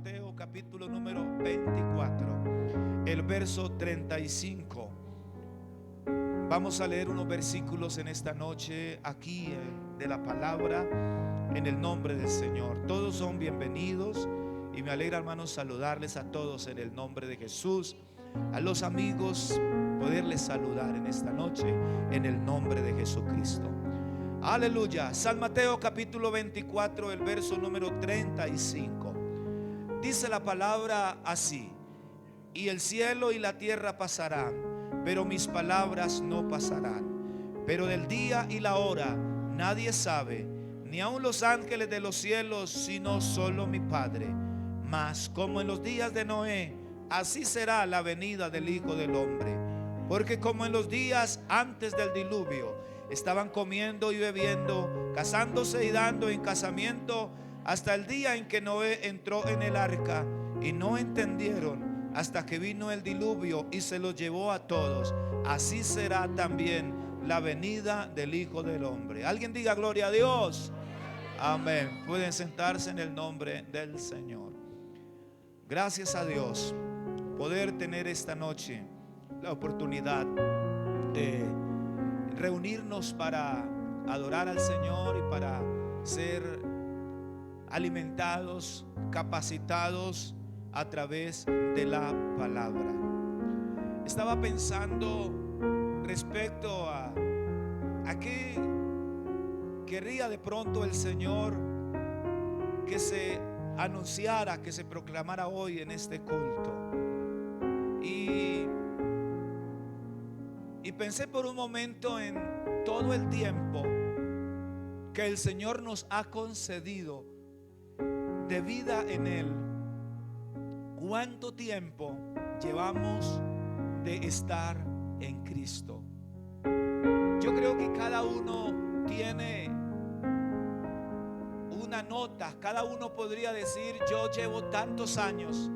Mateo capítulo número 24, el verso 35. Vamos a leer unos versículos en esta noche aquí de la palabra en el nombre del Señor. Todos son bienvenidos y me alegra, hermanos, saludarles a todos en el nombre de Jesús. A los amigos, poderles saludar en esta noche en el nombre de Jesucristo. Aleluya. San Mateo capítulo 24, el verso número 35. Dice la palabra así: y el cielo y la tierra pasarán, pero mis palabras no pasarán. Pero del día y la hora nadie sabe, ni aun los ángeles de los cielos, sino solo mi Padre. Mas como en los días de Noé, así será la venida del Hijo del Hombre. Porque como en los días antes del diluvio, estaban comiendo y bebiendo, casándose y dando en casamiento, hasta el día en que Noé entró en el arca, y no entendieron hasta que vino el diluvio y se los llevó a todos. Así será también la venida del Hijo del Hombre. Alguien diga gloria a Dios. Amén. Pueden sentarse en el nombre del Señor. Gracias a Dios poder tener esta noche la oportunidad de reunirnos para adorar al Señor y para ser alimentados, capacitados a través de la palabra. Estaba pensando respecto a qué querría de pronto el Señor que se anunciara, que se proclamara hoy en este culto. Y pensé por un momento en todo el tiempo que el Señor nos ha concedido de vida en Él. ¿Cuánto tiempo llevamos de estar en Cristo? Yo creo que cada uno tiene una nota. Cada uno podría decir: yo llevo tantos años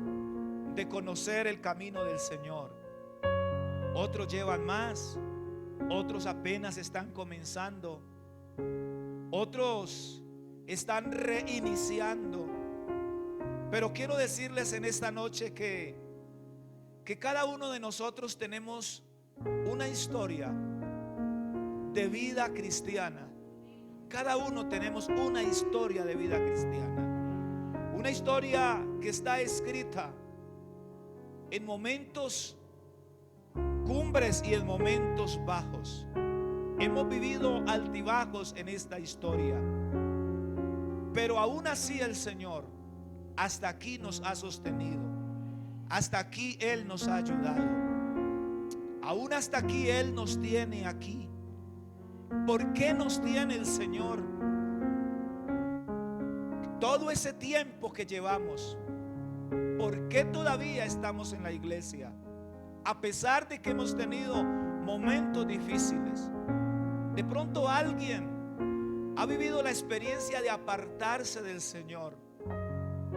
de conocer el camino del Señor. Otros llevan más, otros apenas están comenzando, otros están reiniciando. Pero quiero decirles en esta noche que cada uno de nosotros tenemos una historia de vida cristiana. Cada uno tenemos una historia de vida cristiana, una historia que está escrita en momentos cumbres y en momentos bajos. Hemos vivido altibajos en esta historia, pero aún así el Señor hasta aquí nos ha sostenido. Hasta aquí Él nos ha ayudado. Aún hasta aquí Él nos tiene aquí. ¿Por qué nos tiene el Señor? Todo ese tiempo que llevamos, ¿por qué todavía estamos en la iglesia? A pesar de que hemos tenido momentos difíciles. De pronto alguien ha vivido la experiencia de apartarse del Señor,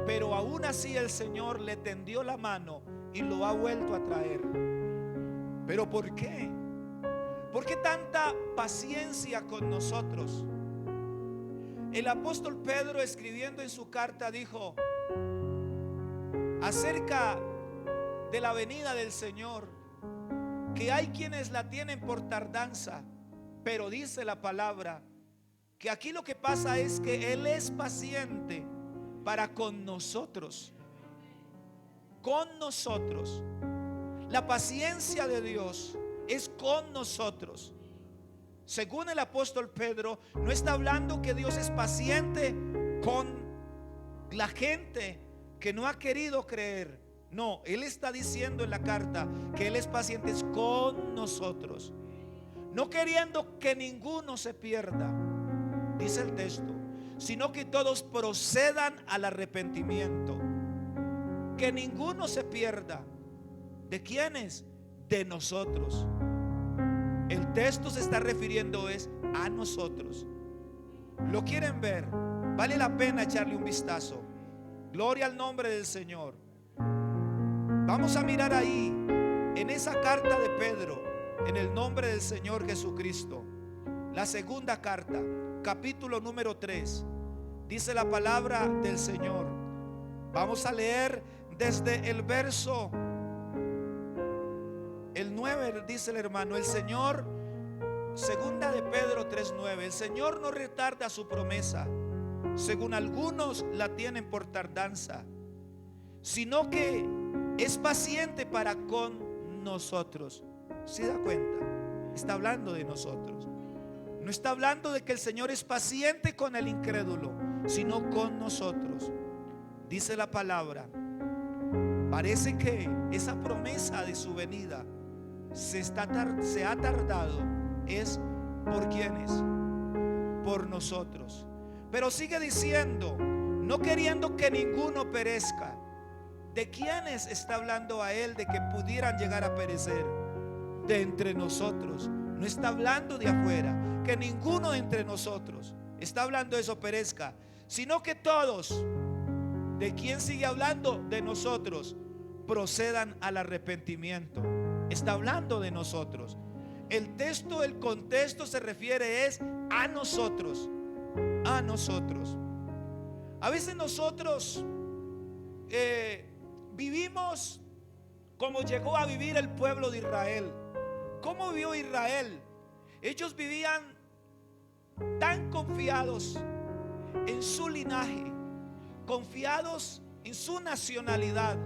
pero aún así el Señor le tendió la mano y lo ha vuelto a traer. ¿Pero por qué? ¿Por qué tanta paciencia con nosotros? El apóstol Pedro, escribiendo en su carta, dijo acerca de la venida del Señor, que hay quienes la tienen por tardanza, pero dice la palabra que aquí lo que pasa es que Él es paciente para con nosotros. Con nosotros. La paciencia de Dios es con nosotros. Según el apóstol Pedro, no está hablando que Dios es paciente con la gente que no ha querido creer. No, Él está diciendo en la carta que Él es paciente con nosotros, no queriendo que ninguno se pierda, dice el texto, sino que todos procedan al arrepentimiento. Que ninguno se pierda. ¿De quiénes? De nosotros. El texto se está refiriendo es a nosotros. ¿Lo quieren ver? Vale la pena echarle un vistazo. Gloria al nombre del Señor. Vamos a mirar ahí, en esa carta de Pedro, en el nombre del Señor Jesucristo. La segunda carta, capítulo número 3. Dice la palabra del Señor: Vamos a leer desde el verso el 9, dice el hermano, el Señor, segunda de Pedro 3:9, el Señor no retarda su promesa, según algunos la tienen por tardanza, sino que es paciente para con nosotros. ¿Se da cuenta? Está hablando de nosotros. No está hablando de que el Señor es paciente con el incrédulo, sino con nosotros. Dice la palabra, parece que esa promesa de su venida se ha tardado. ¿Es por quiénes? Por nosotros. Pero sigue diciendo, no queriendo que ninguno perezca. ¿De quiénes está hablando a él de que pudieran llegar a perecer? De entre nosotros. No está hablando de afuera, que ninguno de entre nosotros está hablando de eso perezca, sino que todos. ¿De quién sigue hablando? De nosotros. Procedan al arrepentimiento. Está hablando de nosotros. El texto, el contexto se refiere es a nosotros. A nosotros. A veces nosotros vivimos como llegó a vivir el pueblo de Israel. ¿Cómo vivió Israel? Ellos vivían tan confiados en su linaje, confiados en su nacionalidad,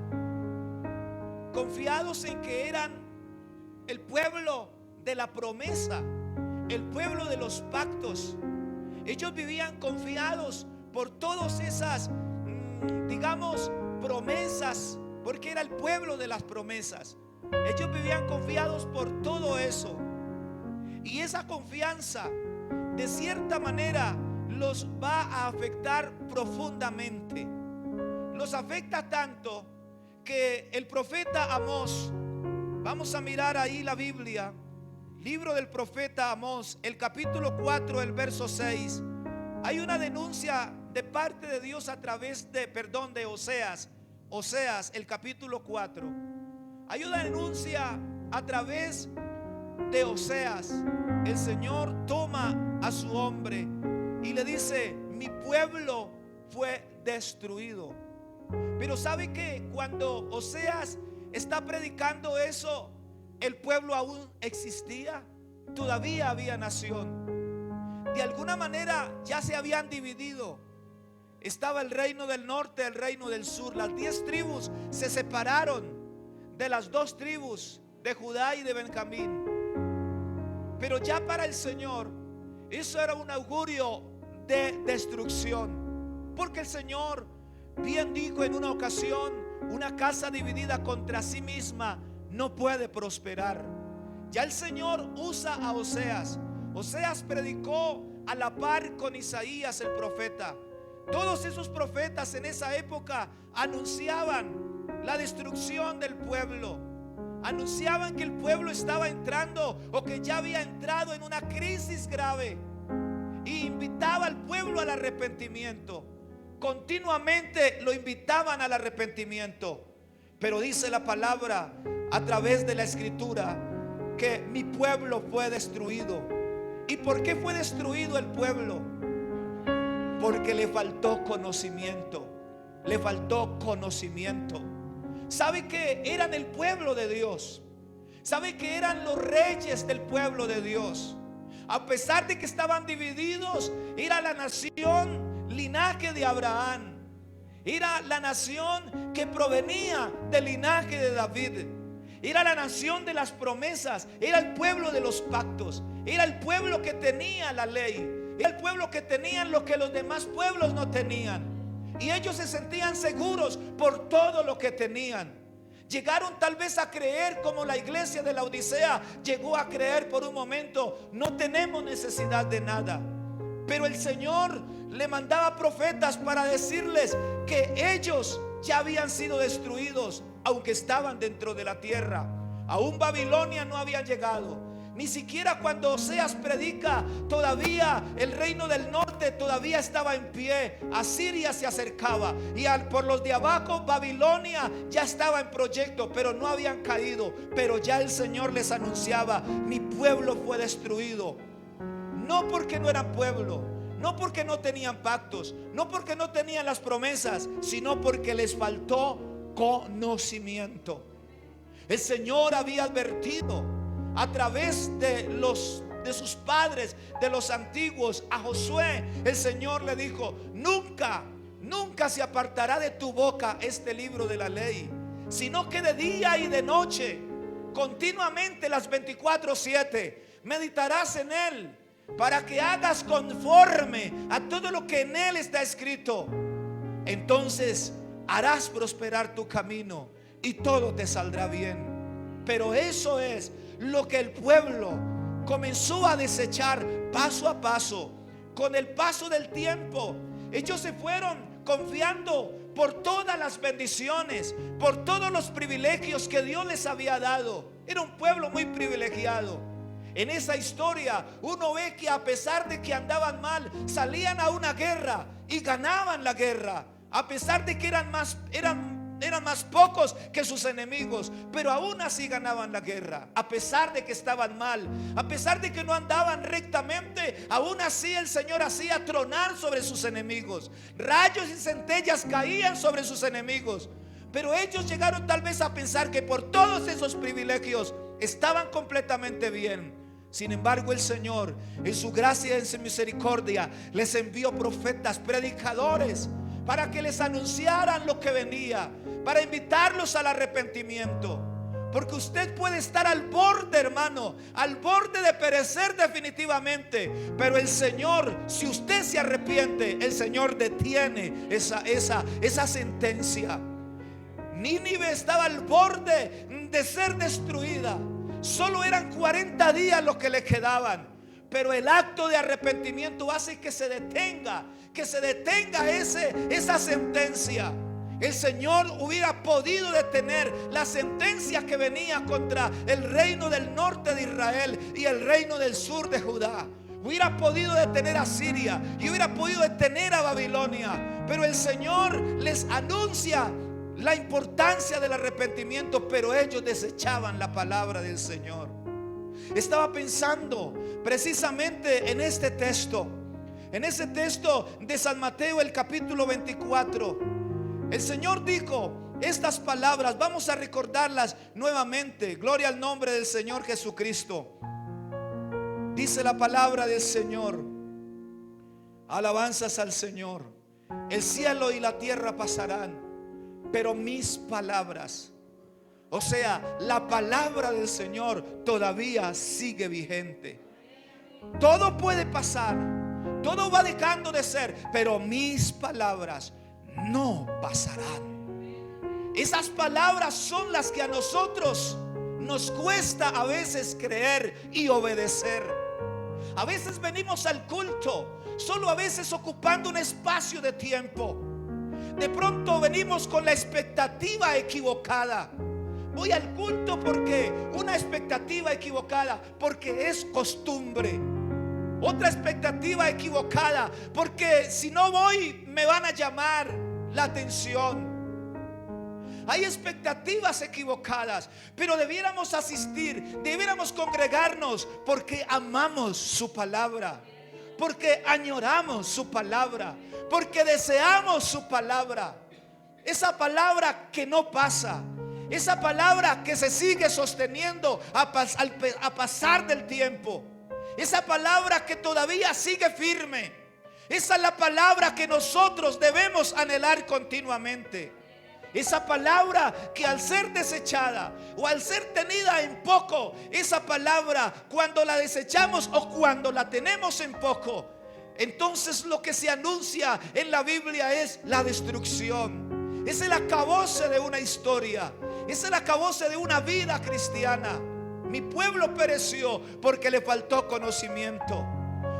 confiados en que eran el pueblo de la promesa, el pueblo de los pactos. Ellos vivían confiados por todas esas, digamos, promesas, porque era el pueblo de las promesas. Ellos vivían confiados por todo eso. Y esa confianza, de cierta manera, los va a afectar profundamente. Los afecta tanto que el profeta Amós, vamos a mirar ahí la Biblia, libro del profeta Amós, el capítulo 4, el verso 6. Hay una denuncia de parte de Dios a través de Oseas. Oseas, el capítulo 4. Hay una denuncia a través de Oseas. El Señor toma a su hombre y le dice: mi pueblo fue destruido. Pero ¿sabe que cuando Oseas está predicando eso, el pueblo aún existía? Todavía había nación. De alguna manera ya se habían dividido. Estaba el reino del norte, el reino del sur. Las 10 tribus se separaron de las 2 tribus de Judá y de Benjamín. Pero ya para el Señor eso era un augurio de destrucción, porque el Señor bien dijo en una ocasión: una casa dividida contra sí misma no puede prosperar. Ya el Señor usa a Oseas. Oseas predicó a la par con Isaías el profeta. Todos esos profetas en esa época anunciaban la destrucción del pueblo. Anunciaban que el pueblo estaba entrando, o que ya había entrado en una crisis grave, y invitaba al pueblo al arrepentimiento. Continuamente lo invitaban al arrepentimiento. Pero dice la palabra a través de la escritura que mi pueblo fue destruido. ¿Y por qué fue destruido el pueblo? Porque le faltó conocimiento. Le faltó conocimiento. ¿Sabe que eran el pueblo de Dios? ¿Sabe que eran los reyes del pueblo de Dios? A pesar de que estaban divididos, era la nación linaje de Abraham. Era la nación que provenía del linaje de David. Era la nación de las promesas. Era el pueblo de los pactos. Era el pueblo que tenía la ley. Era el pueblo que tenían lo que los demás pueblos no tenían. Y ellos se sentían seguros por todo lo que tenían. Llegaron tal vez a creer, como la iglesia de la Odisea llegó a creer por un momento: no tenemos necesidad de nada. Pero el Señor le mandaba profetas para decirles que ellos ya habían sido destruidos, aunque estaban dentro de la tierra. Aún Babilonia no había llegado. Ni siquiera cuando Oseas predica, todavía el reino del norte todavía estaba en pie. Asiria se acercaba, y por los de abajo Babilonia ya estaba en proyecto, pero no habían caído. Pero ya el Señor les anunciaba: mi pueblo fue destruido. No porque no eran pueblo, No porque no tenían pactos, no porque no tenían las promesas, sino porque les faltó conocimiento. El Señor había advertido a través de sus padres, de los antiguos, a Josué. El Señor le dijo: nunca se apartará de tu boca este libro de la ley, sino que de día y de noche, continuamente, las 24/7, meditarás en él, para que hagas conforme a todo lo que en él está escrito. Entonces harás prosperar tu camino y todo te saldrá bien. Pero eso es lo que el pueblo comenzó a desechar paso a paso. Con el paso del tiempo, ellos se fueron confiando por todas las bendiciones, por todos los privilegios que Dios les había dado. Era un pueblo muy privilegiado. En esa historia uno ve que a pesar de que andaban mal, salían a una guerra y ganaban la guerra. A pesar de que eran más pocos que sus enemigos, pero aún así ganaban la guerra. A pesar de que estaban mal, a pesar de que no andaban rectamente, aún así el Señor hacía tronar sobre sus enemigos. Rayos y centellas caían sobre sus enemigos. Pero ellos llegaron tal vez a pensar que por todos esos privilegios estaban completamente bien. Sin embargo, el Señor, en su gracia y en su misericordia, les envió profetas, predicadores, para que les anunciaran lo que venía, para invitarlos al arrepentimiento. Porque usted puede estar al borde, hermano, al borde de perecer definitivamente, pero el Señor, si usted se arrepiente, el Señor detiene esa sentencia. Nínive estaba al borde de ser destruida. Solo eran 40 días los que le quedaban, pero el acto de arrepentimiento hace que se detenga esa sentencia. El Señor hubiera podido detener la sentencia que venía contra el reino del norte de Israel y el reino del sur de Judá. Hubiera podido detener a Siria y hubiera podido detener a Babilonia, pero el Señor les anuncia la importancia del arrepentimiento, pero ellos desechaban la palabra del Señor. Estaba pensando precisamente en este texto de San Mateo, el capítulo 24. El Señor dijo estas palabras, vamos a recordarlas nuevamente. Gloria al nombre del Señor Jesucristo. Dice la palabra del Señor: alabanzas al Señor. El cielo y la tierra pasarán, pero mis palabras, o sea, la palabra del Señor todavía sigue vigente. Todo puede pasar, todo va dejando de ser, pero mis palabras no pasarán. Esas palabras son las que a nosotros nos cuesta a veces creer y obedecer. A veces venimos al culto, solo a veces ocupando un espacio de tiempo. De pronto venimos con la expectativa equivocada. Voy al culto porque una expectativa equivocada, porque es costumbre. Otra expectativa equivocada, porque si no voy me van a llamar la atención. Hay expectativas equivocadas, pero debiéramos asistir, debiéramos congregarnos porque amamos su palabra, porque añoramos su palabra, porque deseamos su palabra. Esa palabra que no pasa, esa palabra que se sigue sosteniendo a pasar del tiempo, esa palabra que todavía sigue firme. Esa es la palabra que nosotros debemos anhelar continuamente. Esa palabra que al ser desechada o al ser tenida en poco, esa palabra cuando la desechamos o cuando la tenemos en poco, entonces lo que se anuncia en la Biblia es la destrucción. Es el acabose de una historia, es el acabose de una vida cristiana. Mi pueblo pereció porque le faltó conocimiento.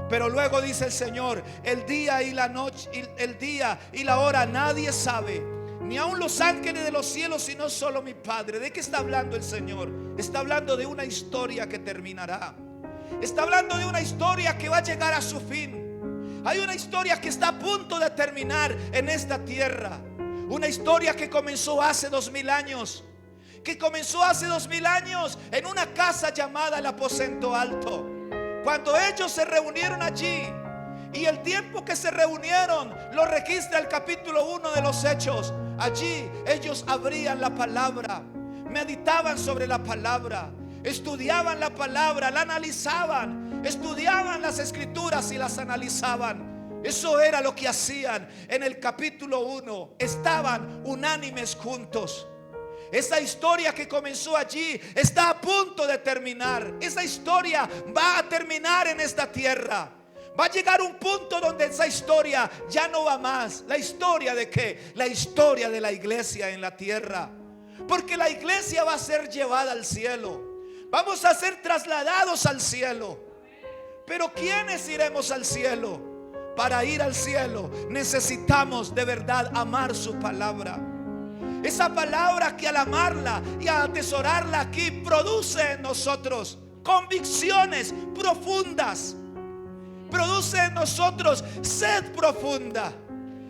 Pero luego dice el Señor: el día y la noche, el día y la hora nadie sabe, ni aun los ángeles de los cielos, sino solo mi Padre. ¿De qué está hablando el Señor? Está hablando de una historia que terminará. Está hablando de una historia que va a llegar a su fin. Hay una historia que está a punto de terminar en esta tierra. Una historia que comenzó hace 2000 años. Que comenzó hace 2000 años en una casa llamada el Aposento Alto. Cuando ellos se reunieron allí Y el tiempo que se reunieron lo registra el capítulo 1 de los Hechos. Allí ellos abrían la palabra, meditaban sobre la palabra, estudiaban la palabra, la analizaban, estudiaban las escrituras y las analizaban. Eso era lo que hacían en el capítulo 1. Estaban unánimes juntos. Esa historia que comenzó allí está a punto de terminar. Esa historia va a terminar en esta tierra. Va a llegar un punto donde esa historia ya no va más. ¿La historia de qué? La historia de la iglesia en la tierra. Porque la iglesia va a ser llevada al cielo. Vamos a ser trasladados al cielo. Pero ¿quiénes iremos al cielo? Para ir al cielo necesitamos de verdad amar su palabra. Esa palabra que al amarla y al atesorarla aquí produce en nosotros convicciones profundas. Produce en nosotros sed profunda.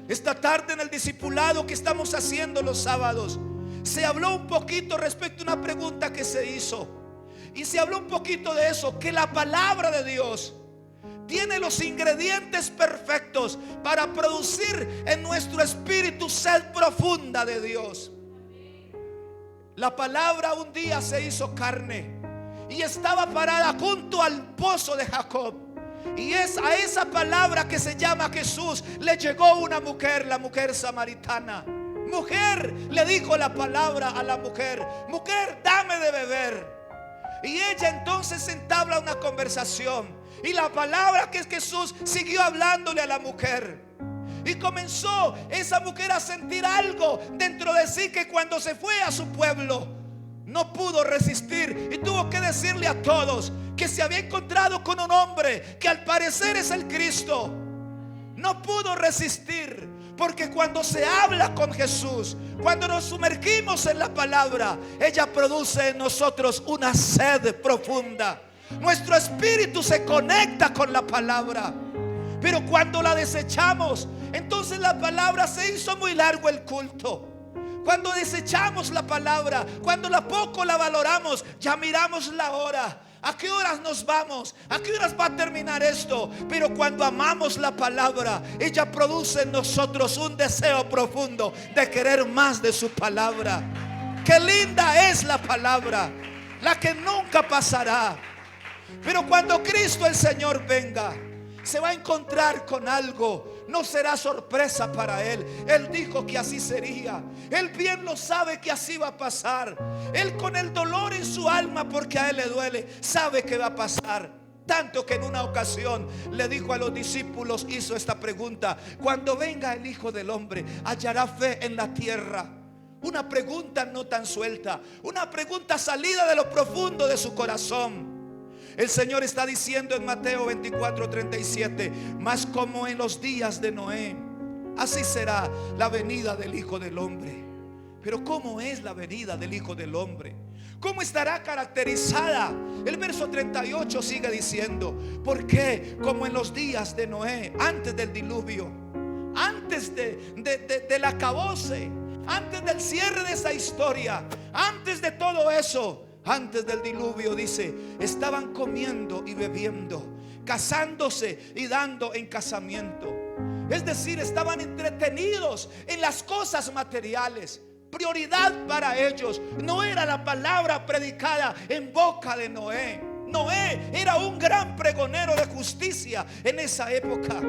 Esta tarde en el discipulado que estamos haciendo los sábados, se habló un poquito respecto a una pregunta que se hizo. Y se habló un poquito de eso, que la palabra de Dios tiene los ingredientes perfectos para producir en nuestro espíritu sed profunda de Dios. La palabra un día se hizo carne y estaba parada junto al pozo de Jacob. Y es a esa palabra que se llama Jesús le llegó una mujer, la mujer samaritana. Mujer, le dijo la palabra a la mujer: mujer, dame de beber. Y ella entonces entabla una conversación. Y la palabra que es Jesús siguió hablándole a la mujer. Y comenzó esa mujer a sentir algo dentro de sí, que cuando se fue a su pueblo no pudo resistir y tuvo que decirle a todos que se había encontrado con un hombre que al parecer es el Cristo. No pudo resistir, porque cuando se habla con Jesús, cuando nos sumergimos en la palabra, ella produce en nosotros una sed profunda. Nuestro espíritu se conecta con la palabra. Pero cuando la desechamos, entonces la palabra se hizo muy largo el culto. Cuando desechamos la palabra, cuando la poco la valoramos, ya miramos la hora. ¿A qué horas nos vamos? ¿A qué horas va a terminar esto? Pero cuando amamos la palabra, ella produce en nosotros un deseo profundo de querer más de su palabra. Qué linda es la palabra, la que nunca pasará. Pero cuando Cristo el Señor venga, se va a encontrar con algo. No será sorpresa para Él. Él dijo que así sería. Él bien lo sabe que así va a pasar. Él, con el dolor en su alma, porque a Él le duele, sabe que va a pasar. Tanto que en una ocasión le dijo a los discípulos, hizo esta pregunta: cuando venga el Hijo del Hombre, ¿hallará fe en la tierra? Una pregunta no tan suelta, una pregunta salida de lo profundo de su corazón. El Señor está diciendo en Mateo 24:37: mas como en los días de Noé, así será la venida del Hijo del Hombre. Pero ¿cómo es la venida del Hijo del Hombre? ¿Cómo estará caracterizada? El verso 38 sigue diciendo: porque como en los días de Noé, antes del diluvio, antes del acabose, antes del cierre de esa historia, antes de todo eso, antes del diluvio, dice, estaban comiendo y bebiendo, casándose y dando en casamiento. Es decir, estaban entretenidos en las cosas materiales. Prioridad para ellos no era la palabra predicada en boca de Noé. Noé era un gran pregonero de justicia en esa época.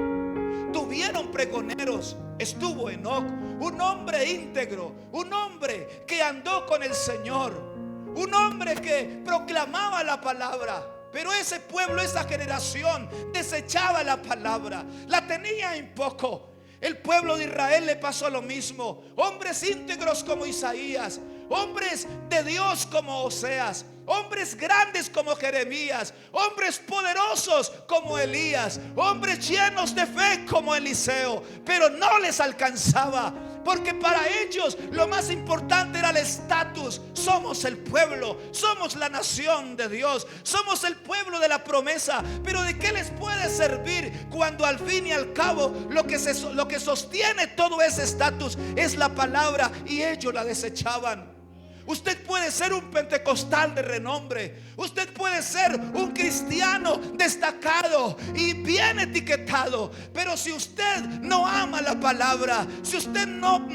Tuvieron pregoneros. Estuvo Enoc, un hombre íntegro, un hombre que andó con el Señor, un hombre que proclamaba la palabra. Pero ese pueblo, esa generación, desechaba la palabra, la tenía en poco. El pueblo de Israel le pasó lo mismo. Hombres íntegros como Isaías, hombres de Dios como Oseas, hombres grandes como Jeremías, hombres poderosos como Elías, hombres llenos de fe como Eliseo. Pero no les alcanzaba, porque para ellos lo más importante era el estatus. Somos el pueblo, somos la nación de Dios, somos el pueblo de la promesa. Pero ¿de qué les puede servir cuando al fin y al cabo lo que sostiene todo ese estatus es la palabra? Y ellos la desechaban. Usted puede ser un pentecostal de renombre. Usted puede ser un cristiano destacado y bien etiquetado. Pero si usted no ama la palabra, si usted no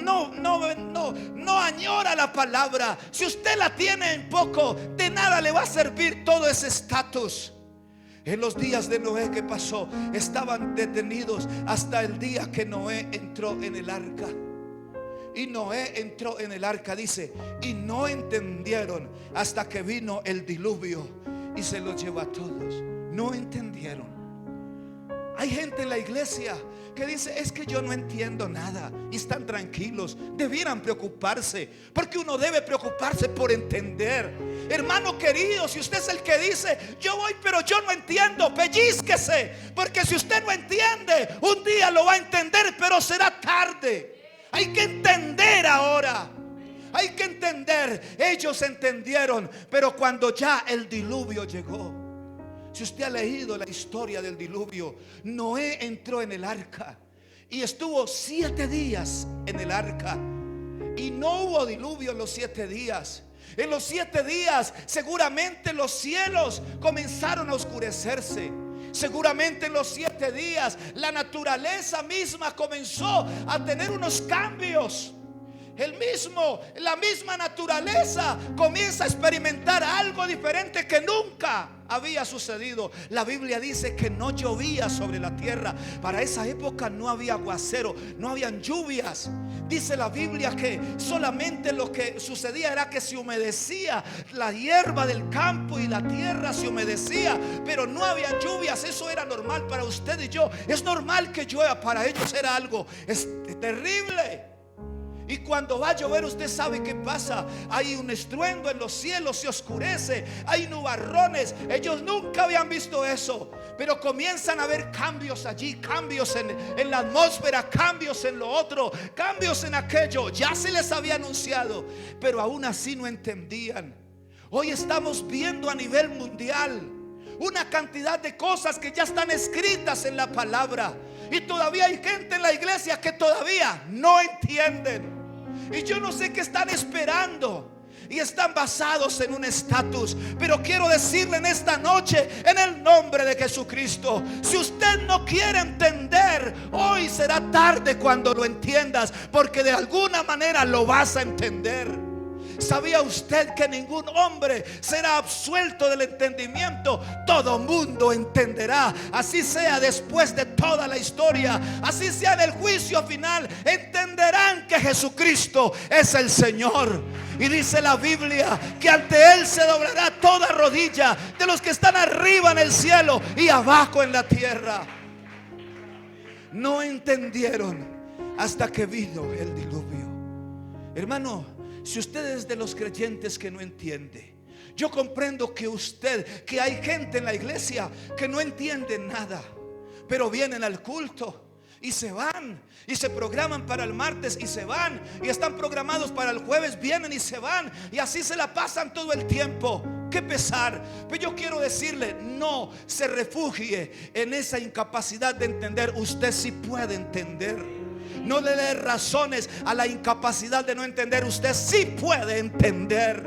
añora la palabra, si usted la tiene en poco, de nada le va a servir todo ese estatus. En los días de Noé, ¿qué pasó? Estaban detenidos hasta el día que Noé entró en el arca. Y Noé entró en el arca, dice, y no entendieron hasta que vino el diluvio y se los llevó a todos. No entendieron. Hay gente en la iglesia que dice: es que yo no entiendo nada. Y están tranquilos. Debieran preocuparse, porque uno debe preocuparse por entender. Hermano querido, si usted es el que dice: yo voy pero yo no entiendo, pellízquese, porque si usted no entiende, un día lo va a entender, pero será tarde. Hay que entender ahora. Hay que entender. Ellos entendieron, pero cuando ya el diluvio llegó. Si usted ha leído la historia del diluvio, Noé entró en el arca y estuvo 7 días en el arca. Y no hubo diluvio en los 7 días. En los 7 días seguramente los cielos comenzaron a oscurecerse. Seguramente en los 7 días la naturaleza misma comenzó a tener unos cambios. La misma naturaleza comienza a experimentar algo diferente que nunca había sucedido. La Biblia dice que no llovía sobre la tierra. Para esa época no había aguacero, no habían lluvias. Dice la Biblia que solamente lo que sucedía era que se humedecía la hierba del campo y la tierra se humedecía, pero no había lluvias. Eso era normal para usted y yo. Es normal que llueva, para ellos era algo terrible. Y cuando va a llover, usted sabe qué pasa. Hay un estruendo en los cielos, se oscurece, hay nubarrones. Ellos nunca habían visto eso, pero comienzan a haber cambios allí, cambios en la atmósfera, cambios en lo otro, cambios en aquello. Ya se les había anunciado, pero aún así no entendían. Hoy estamos viendo a nivel mundial una cantidad de cosas que ya están escritas en la palabra, y todavía hay gente en la iglesia que todavía no entienden. Y yo no sé qué están esperando, y están basados en un estatus. Pero quiero decirle en esta noche, en el nombre de Jesucristo, si usted no quiere entender, hoy será tarde cuando lo entiendas, porque de alguna manera lo vas a entender. ¿Sabía usted que ningún hombre será absuelto del entendimiento? Todo mundo entenderá. Así sea después de toda la historia, así sea en el juicio final, entenderán que Jesucristo es el Señor. Y dice la Biblia que ante Él se doblará toda rodilla, de los que están arriba en el cielo y abajo en la tierra. No entendieron hasta que vino el diluvio. Hermano, si usted es de los creyentes que no entiende, yo comprendo que hay gente en la iglesia que no entiende nada, pero vienen al culto y se van, y se programan para el martes y se van, y están programados para el jueves, vienen y se van, y así se la pasan todo el tiempo. Qué pesar. Pero yo quiero decirle: no se refugie en esa incapacidad de entender. Usted sí puede entender. No le dé razones a la incapacidad de no entender. Usted sí puede entender.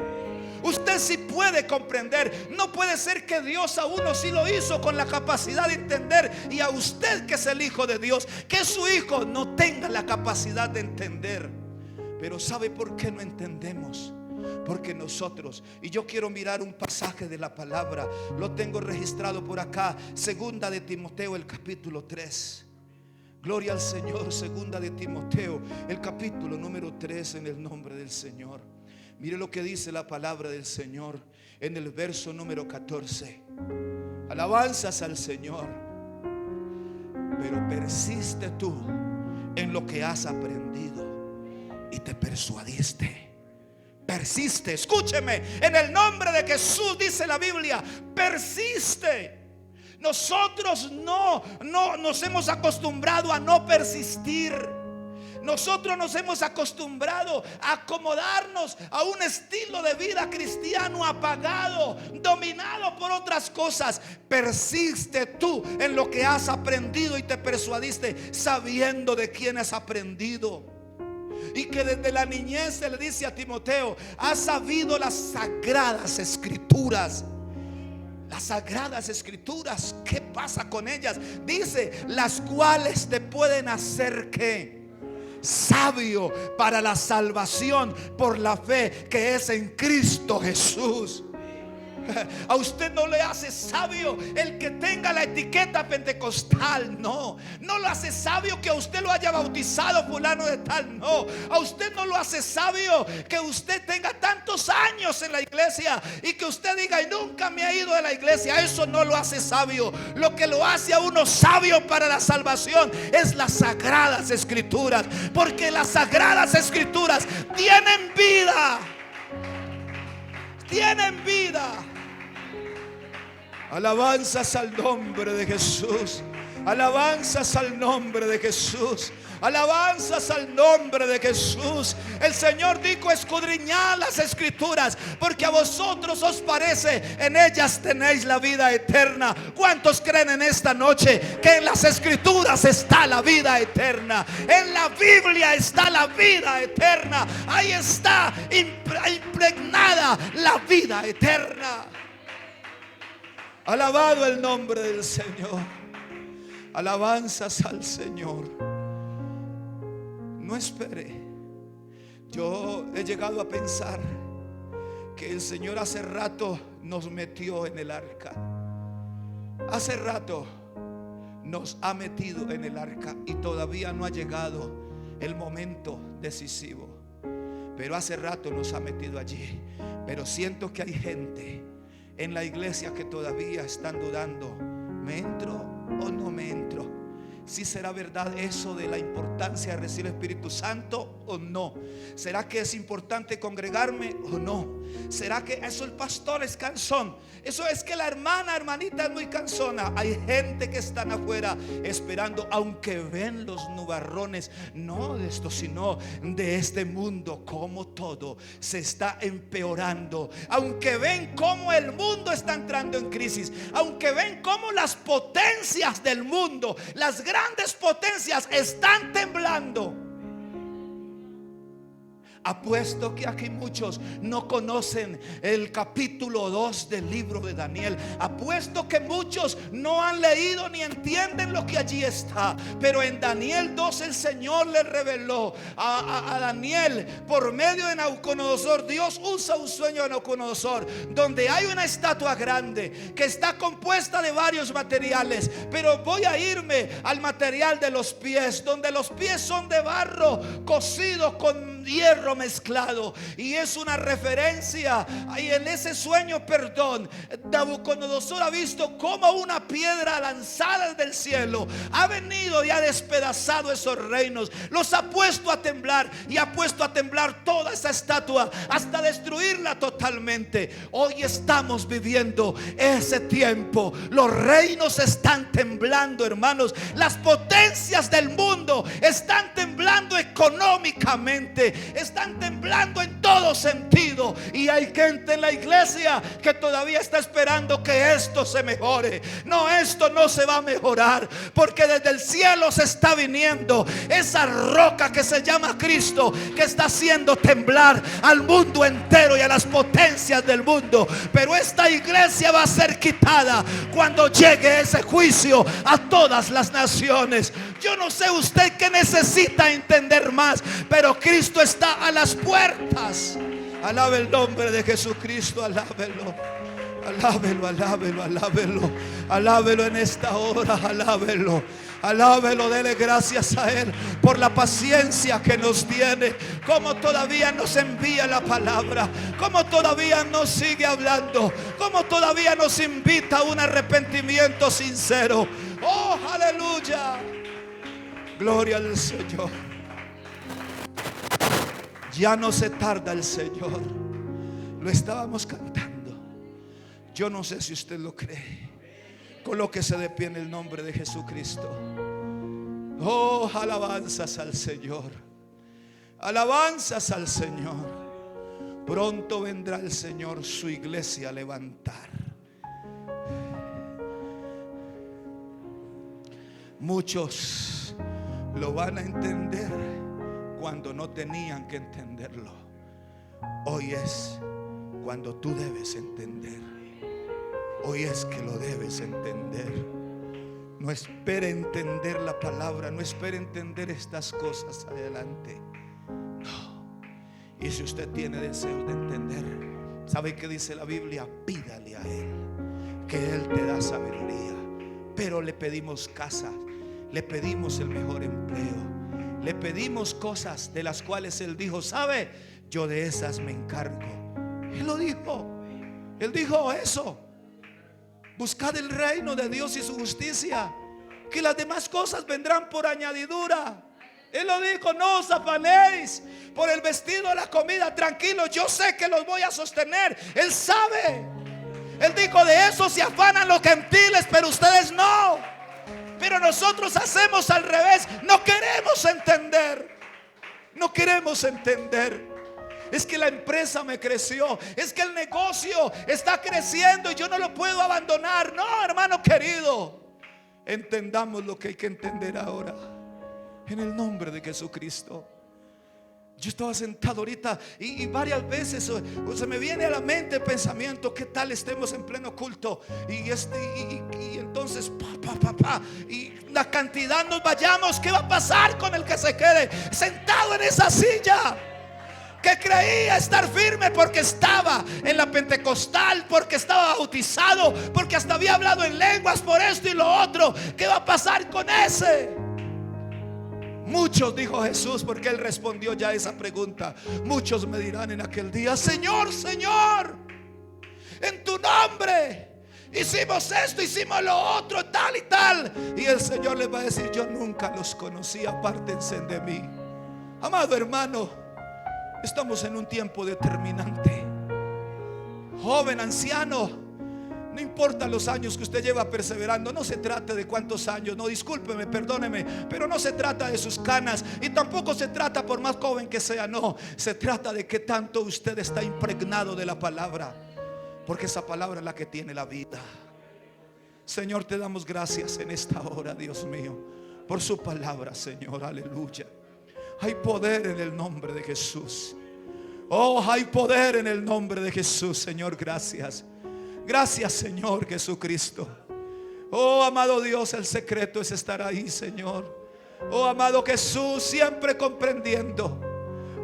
Usted sí puede comprender. No puede ser que Dios a uno sí lo hizo con la capacidad de entender, y a usted, que es el Hijo de Dios, que es su Hijo, no tenga la capacidad de entender. Pero ¿sabe por qué no entendemos? Porque nosotros, y yo quiero mirar un pasaje de la palabra, lo tengo registrado por acá, 2 de Timoteo, el capítulo 3. Gloria al Señor. 2 de Timoteo, el capítulo número 3, en el nombre del Señor. Mire lo que dice la palabra del Señor en el verso número 14. Alabanzas al Señor. Pero persiste tú en lo que has aprendido y te persuadiste. Persiste, escúcheme, en el nombre de Jesús, dice la Biblia, persiste. Nosotros no nos hemos acostumbrado a no persistir. Nosotros nos hemos acostumbrado a acomodarnos a un estilo de vida cristiano apagado, dominado por otras cosas. Persiste tú en lo que has aprendido y te persuadiste, sabiendo de quién has aprendido. y que desde la niñez se le dice a Timoteo: has sabido las sagradas escrituras. Las sagradas escrituras, ¿qué pasa con ellas? Dice: las cuales te pueden hacer ¿qué? Sabio para la salvación por la fe que es en Cristo Jesús. A usted no le hace sabio el que tenga la etiqueta pentecostal, no. No lo hace sabio que a usted lo haya bautizado fulano de tal, no. A usted no lo hace sabio que usted tenga tantos años en la iglesia y que usted diga: y nunca me ha ido de la iglesia. Eso no lo hace sabio. Lo que lo hace a uno sabio para la salvación es las sagradas escrituras, porque las sagradas escrituras tienen vida. Tienen vida. Alabanzas al nombre de Jesús. Alabanzas al nombre de Jesús. Alabanzas al nombre de Jesús. El Señor dijo: escudriñad las escrituras, porque a vosotros os parece en ellas tenéis la vida eterna. ¿Cuántos creen en esta noche que en las escrituras está la vida eterna? En la Biblia está la vida eterna. Ahí está impregnada la vida eterna. Alabado el nombre del Señor. Alabanzas al Señor. No espere. Yo he llegado a pensar que el Señor hace rato nos metió en el arca. Hace rato nos ha metido en el arca y todavía no ha llegado el momento decisivo. Pero hace rato nos ha metido allí. Pero siento que hay gente en la iglesia que todavía están dudando: ¿me entro o no me entro? Si será verdad eso de la importancia de recibir el Espíritu Santo o no. ¿Será que es importante congregarme o no? ¿Será que eso el pastor es cansón? Eso es que la hermanita es muy cansona. Hay gente que están afuera esperando, aunque ven los nubarrones, no de esto sino de este mundo, como todo se está empeorando. Aunque ven cómo el mundo está entrando en crisis, aunque ven cómo las potencias del mundo, las grandes potencias están temblando. Apuesto que aquí muchos no conocen el capítulo 2 del libro de Daniel. Apuesto que muchos no han leído ni entienden lo que allí está. Pero en Daniel 2 el Señor le reveló a Daniel por medio de Nabucodonosor. Dios usa un sueño de Nabucodonosor donde hay una estatua grande que está compuesta de varios materiales. Pero voy a irme al material de los pies, donde los pies son de barro cocido con hierro mezclado, y es una referencia. Y en ese sueño, Nabucodonosor ha visto como una piedra lanzada del cielo ha venido y ha despedazado esos reinos, los ha puesto a temblar y ha puesto a temblar toda esa estatua hasta destruirla totalmente. Hoy estamos viviendo ese tiempo. Los reinos están temblando, hermanos. Las potencias del mundo están temblando económicamente, están temblando en todo sentido. Y hay gente en la iglesia que todavía está esperando que esto se mejore. No, esto no se va a mejorar, porque desde el cielo se está viniendo esa roca que se llama Cristo, que está haciendo temblar al mundo entero y a las potencias del mundo. Pero esta iglesia va a ser quitada cuando llegue ese juicio a todas las naciones. Yo no sé usted qué necesita entender más, pero Cristo está a las puertas. Alabe el nombre de Jesucristo, alábelo. Alábelo, alábelo, alábelo. Alábelo en esta hora, alábelo. Alábelo, dele gracias a Él por la paciencia que nos tiene. Como todavía nos envía la palabra, como todavía nos sigue hablando, como todavía nos invita a un arrepentimiento sincero. Oh, aleluya. Gloria al Señor. Ya no se tarda el Señor. Lo estábamos cantando. Yo no sé si usted lo cree. Colóquese de pie en el nombre de Jesucristo. Oh, alabanzas al Señor. Alabanzas al Señor. Pronto vendrá el Señor su iglesia a levantar. Muchos lo van a entender, cuando no tenían que entenderlo. Hoy es cuando tú debes entender. Hoy es que lo debes entender. No espere entender la palabra, no espere entender estas cosas adelante. No. Y si usted tiene deseo de entender, ¿sabe qué dice la Biblia? Pídale a Él, que Él te da sabiduría. Pero le pedimos casa, le pedimos el mejor empleo, le pedimos cosas de las cuales Él dijo: ¿sabe? Yo de esas me encargo. Él lo dijo. Él dijo eso: buscad el reino de Dios y su justicia, que las demás cosas vendrán por añadidura. Él lo dijo: no os afanéis por el vestido, la comida. Tranquilos, yo sé que los voy a sostener. Él sabe. Él dijo: de eso se afanan los gentiles, pero ustedes no. Pero nosotros hacemos al revés. No queremos entender. No queremos entender. Es que la empresa me creció, es que el negocio está creciendo y yo no lo puedo abandonar. No, hermano querido, entendamos lo que hay que entender ahora, en el nombre de Jesucristo. Yo estaba sentado ahorita y varias veces se me viene a la mente el pensamiento: ¿qué tal estemos en pleno culto? Y entonces y la cantidad nos vayamos. ¿Qué va a pasar con el que se quede sentado en esa silla? Que creía estar firme porque estaba en la pentecostal, porque estaba bautizado, porque hasta había hablado en lenguas, por esto y lo otro. ¿Qué va a pasar con ese? Muchos, dijo Jesús, porque Él respondió ya a esa pregunta. Muchos me dirán en aquel día: Señor, Señor, en tu nombre hicimos esto, hicimos lo otro, tal y tal. Y el Señor les va a decir: yo nunca los conocí, apártense de mí. Amado hermano, estamos en un tiempo determinante. Joven, anciano, no importa los años que usted lleva perseverando. No se trata de cuántos años, no, discúlpeme, perdóneme, pero no se trata de sus canas, y tampoco se trata por más joven que sea. No, se trata de que tanto usted está impregnado de la palabra, porque esa palabra es la que tiene la vida. Señor, te damos gracias en esta hora, Dios mío, por su palabra, Señor, aleluya. Hay poder en el nombre de Jesús. Oh, hay poder en el nombre de Jesús, Señor, gracias. Gracias, Señor Jesucristo. Oh, amado Dios, el secreto es estar ahí, Señor. Oh, amado Jesús, siempre comprendiendo,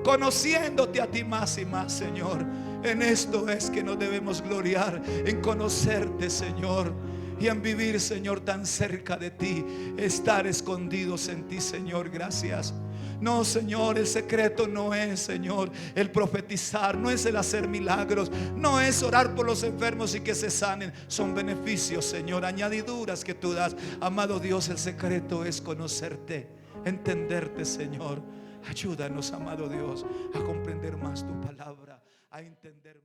conociéndote a ti más y más, Señor. En esto es que nos debemos gloriar, en conocerte, Señor, y en vivir, Señor, tan cerca de ti, estar escondidos en ti, Señor, gracias. No, Señor, el secreto no es, Señor, el profetizar, no es el hacer milagros, no es orar por los enfermos y que se sanen. Son beneficios, Señor, añadiduras que tú das. Amado Dios, el secreto es conocerte, entenderte, Señor. Ayúdanos, amado Dios, a comprender más tu palabra, a entender más.